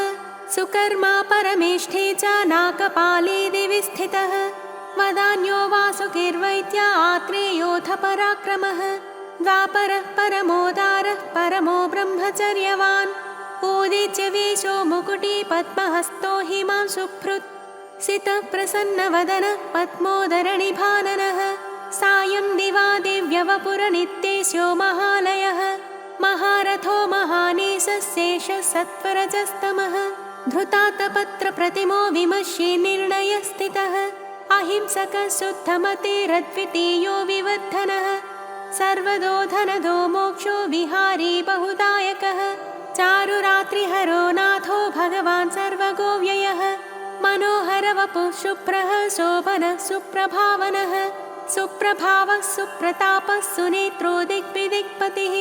सुकर्मा परमेष्ठे च नाकपाले दिवि स्थितः वदान्यो वासुकिर्वैद्या आत्रेयोऽथ पराक्रमः द्वापरः परमोदारः परमो ब्रह्मचर्यवान् उदीच्य वेशो मुकुटी पद्महस्तो हिमां शुभृत् सितः प्रसन्नवदनः पद्मोदरणिभाननः सायं दिवा दिव्यवपुरनित्येशो महालयः महारथो महानेशेषः सत्वरजस्तमः धृतातपत्रप्रतिमो विमर्शे निर्णयस्थितः अहिंसकः शुद्धमतिरद्वितीयो विवर्धनः सर्वदो धनदो मोक्षो विहारी बहुदायकः चारुरात्रिहरो नाथो भगवान् सर्वगोव्ययः मनोहरवपुः शुभ्रः शोभनः सुप्रभावनः सुप्रभावः सुप्रतापः सुनेत्रो दिग्विदिक्पतिः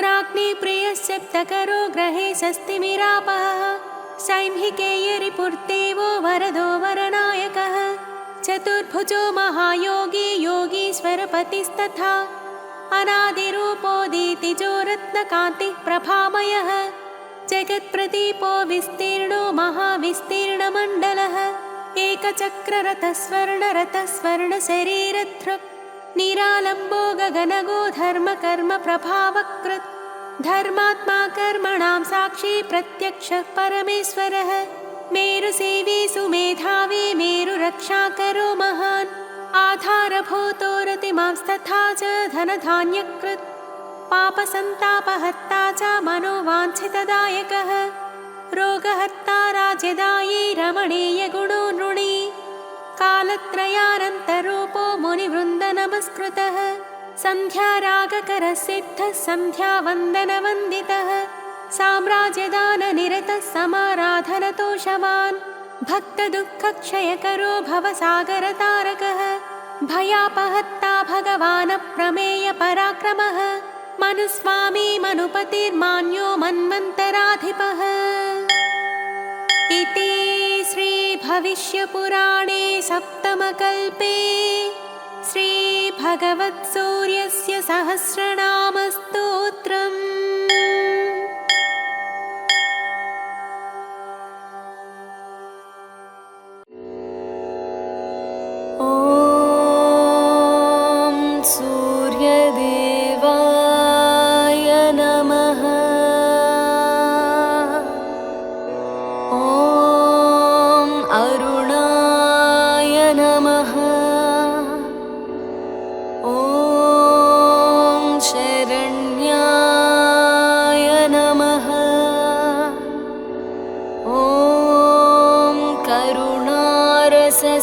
राज्ञी प्रियशब्दकरो ग्रहे शस्तिमिरापहः सैंहिकेयरिपुर्देवो वरदो वरनायकः चतुर्भुजो महायोगी योगीश्वरपतिस्तथा अनादिरूपोदितिजो रत्नकान्तिः प्रभामयः जगत्प्रदीपो विस्तीर्णो महाविस्तीर्णमण्डलः एकचक्ररथस्वर्णरथस्वर्णशरीरधृक् निरालम्बो गगनगो धर्मकर्मप्रभावकृत् धर्मात्मा कर्मणां साक्षी प्रत्यक्षः परमेश्वरः मेरुसेवी सुमेधावी मेरुरक्षाकरो महान् आधारभूतो रतिमांस्तथा च धनधान्यकृत् पापसन्तापहर्ता च मनोवाञ्छितदायकः रोगहर्ता राज्यदायी रमणीयगुणो नृणी कालत्रयानन्तरूपो मुनिवृन्दनमस्कृतः सन्ध्यारागकरः सिद्धः सन्ध्यावन्दनवन्दितः साम्राज्यदाननिरतः समाराधनतोषवान् भक्तदुःखक्षयकरो भवसागरतारकः भयापहत्ता भगवानप्रमेयपराक्रमः मनुस्वामी मनुपतिर्मान्यो मन्वन्तराधिपः इति श्रीभविष्यपुराणे सप्तमकल्पे श्रीभगवत्सूर्यस्य सहस्रनामस्तोत्रम्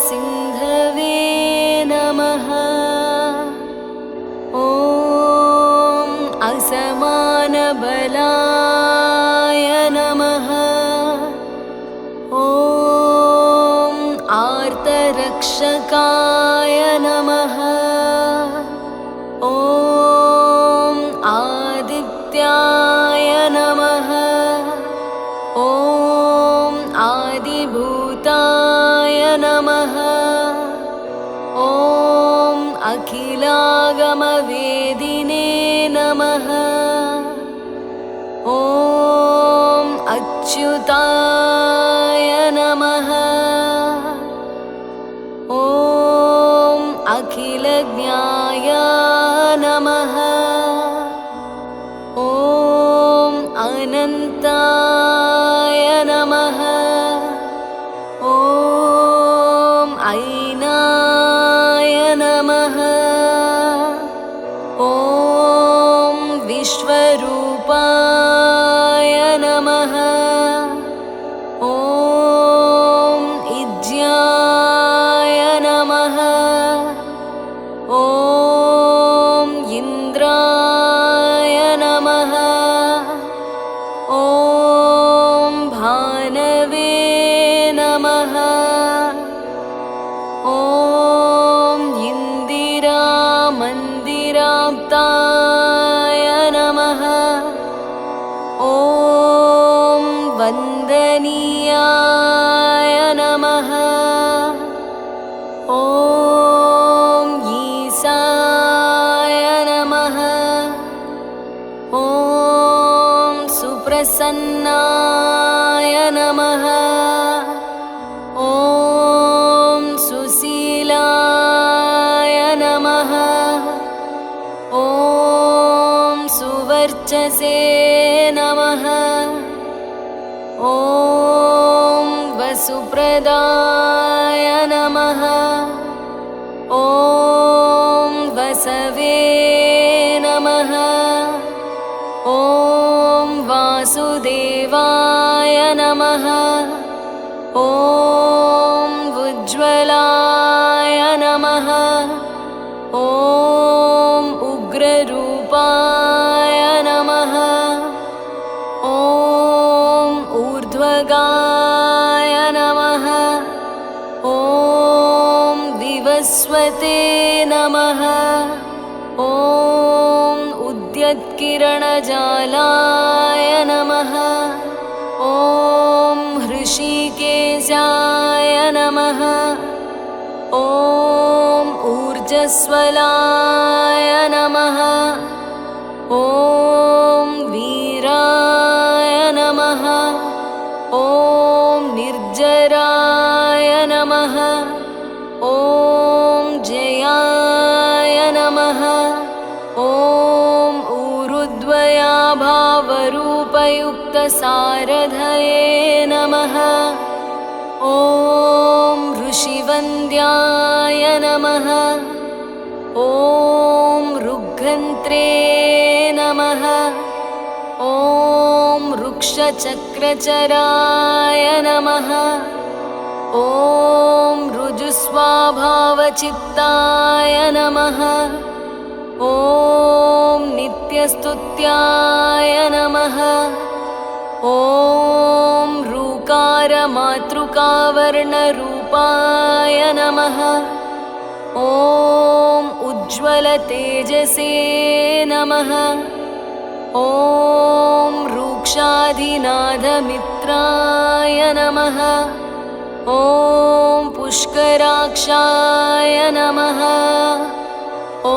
सिंधवे नमः। ॐ असमानबलाय नमः। ॐ आर्तरक्षकाय नमः। ॐ आदित्याय नमः। ॐ आदिभूताय नमः। ॐ अखिलागमवेदिने नमः। ॐ अच्युताय नमः। ॐ अखिलज्ञाय नमः। ॐ अनन्ताय नमः। ॐ ऐनाय नमः। ॐ विश्वरूपाय नमः। ॐ इज्याय नमः। ॐ इन्द्राय नमः। ॐ भानवे नमः। ॐ इन्दिरामन्दिराप्ताय नमः। ॐ वन्दनीयाय नमः। ॐ ईशाय नमः। ॐ सुप्रसन्नाय नमः। ॐ सुशीलाय नमः। ॐ सुवर्चसे नमः। ॐ वसुप्रदाय नमः। ॐ वसवे नमः। ॐ वासुदेवाय नमः। ॐ उज्ज्वलाय नमः। ॐ उग्ररूपाय नमः। ॐ ऊर्ध्वगाय नमः। ॐ विवस्वते नमः। ॐ उद्यत्किरणजालाय नमः। ॐ हृषीकेशाय नमः। ॐ ऊर्जस्वलाय नमः। ॐ वीराय नमः। ॐ निर्जराय नमः। ॐ जयाय नमः। ॐ ऊरुद्वयाभावरूपयुक्तसारथये नमः। ॐ ऋषिवन्द्याय नमः। ॐ ऋग्घन्त्रे नमः। ॐ वृक्षचक्रचराय नमः। ॐ ऋजुस्वाभावचित्ताय नमः। ॐ नित्यस्तुत्याय नमः। ॐ ऋकारमातृकावर्णरूपाय नमः। ॐ उज्ज्वलतेजसे नमः। ॐ रूक्षाधिनाथमित्राय नमः। ॐ पुष्कराक्षाय नमः। ॐ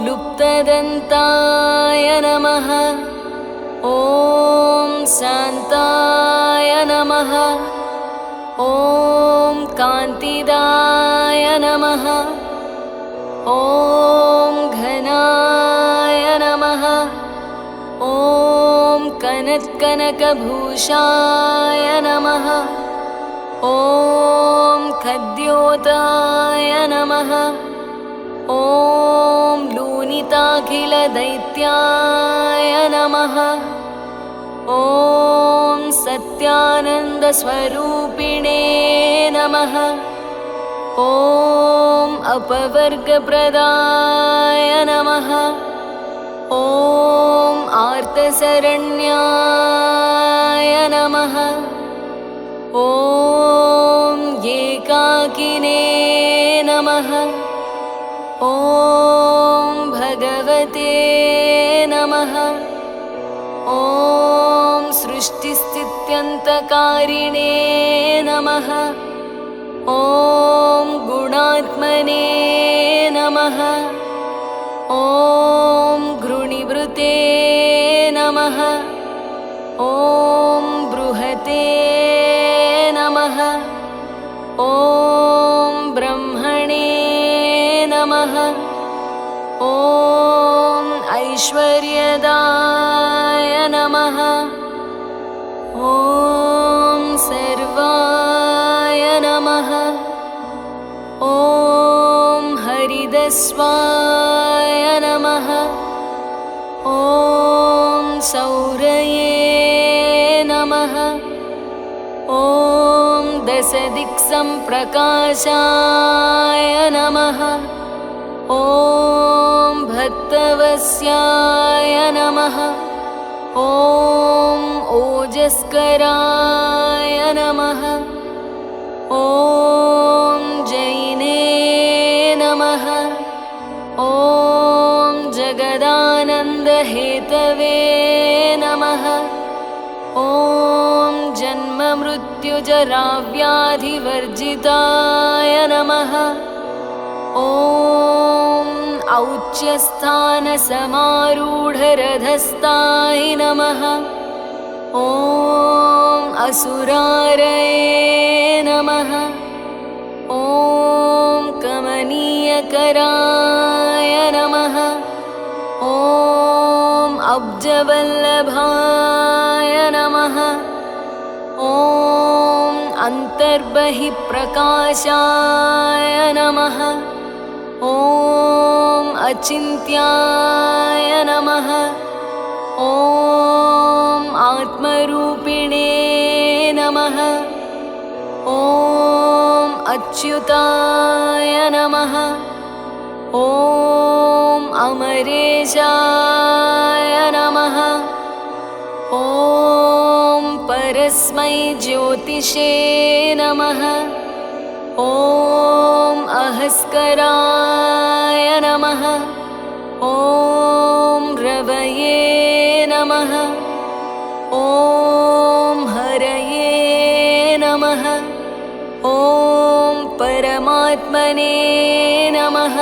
लुप्तदन्ताय नमः। ॐ शान्ताय नमः। ॐ कान्तिदाय नमः। ॐ घनाय नमः। ॐ कनत्कनकभूषाय नमः। ॐ खद्योताय नमः। ॐ लूनिताखिलदैत्याय नमः। ॐ सत्यानन्दस्वरूपिणे नमः। ॐ अपवर्गप्रदाय नमः। ॐ आर्तशरण्याय नमः। ॐ एकाकिने नमः। ॐ भगवते नमः। ॐ सृष्टिस्थित्यन्तकारिणे नमः। ॐ गुणात्मने नमः। ॐ घृणिवृते नमः। ॐ बृहते नमः। ॐ ब्रह्मणे नमः। ॐ ऐश्वर्यदाय नमः। ॐ सर्वाय नमः। ॐ हरिदस्वाय नमः। ॐ सौरये नमः। ॐ दशदिक्सम्प्रकाशाय नमः। ॐ भक्तवस्याय नमः। ॐ ओजस्कराय नमः। ॐ जैने नमः। ॐ जगदानन्दहेतवे नमः। ॐ जन्ममृत्युजराव्याधिवर्जिताय नमः। ॐ औच्यस्थानसमारूढरधस्ताय नमः। ॐ असुरारये नमः। ॐ कमनीयकराय नमः। ॐ अब्जवल्लभाय नमः। ॐ अन्तर्बहिप्रकाशाय नमः। ॐ अचिन्त्याय नमः। ॐ आत्मरूपिणे नमः। ॐ अच्युताय नमः। ॐ अमरेशाय नमः। ॐ परस्मै ज्योतिषे नमः। ॐ अहस्कराय नमः। ॐ रवये नमः। ॐ हरये नमः। ॐ महात्मने नमः।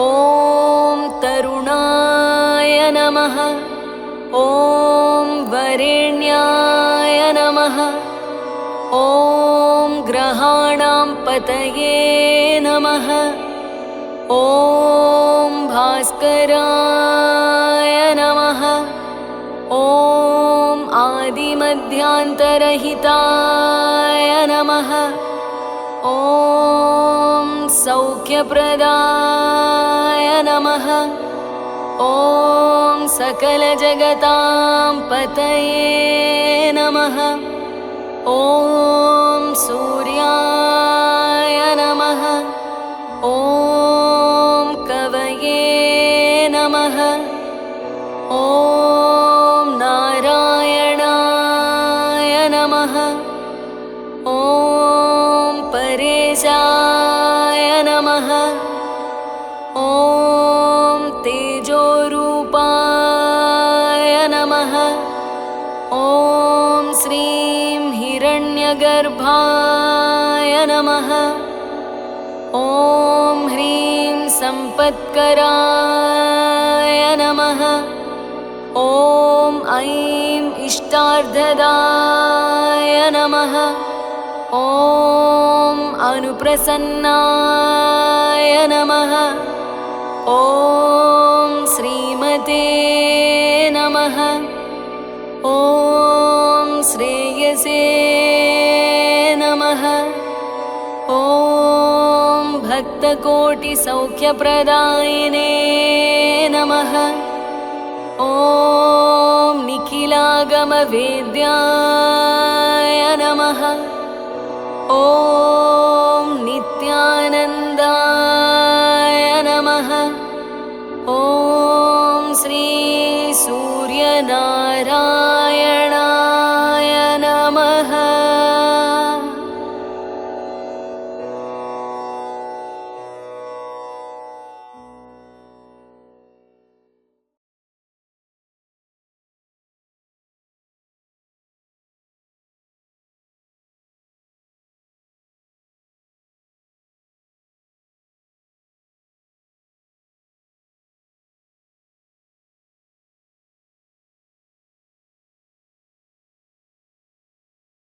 ॐ तरुणाय नमः। ॐ वरेण्याय नमः। ॐ ग्रहाणां पतये नमः। ॐ भास्कराय नमः। ॐ आदिमध्यान्तरहिताय नमः। ॐ सौख्यप्रदाय नमः। ॐ सकलजगतां पतये नमः। ॐ सूर्याय नमः। ॐ कवये नमः। ॐ नारायणाय नमः। ॐ परेशाय नमः। ॐ तेजोरूपाय नमः। ॐ श्रीं हिरण्यगर्भाय नमः। ॐ ह्रीं सम्पत्कराय नमः। ॐ ऐं इष्टार्थदाय नमः। ॐ अनुप्रसन्नाय नमः। ॐ श्रीमते नमः। ॐ श्रेयसे नमः। ॐ भक्तकोटिसौख्यप्रदायिने नमः। ॐ निखिलागमवेद्याय नमः। ॐ नित्यानन्दाय नमः। ॐ श्री सूर्यनारायणाय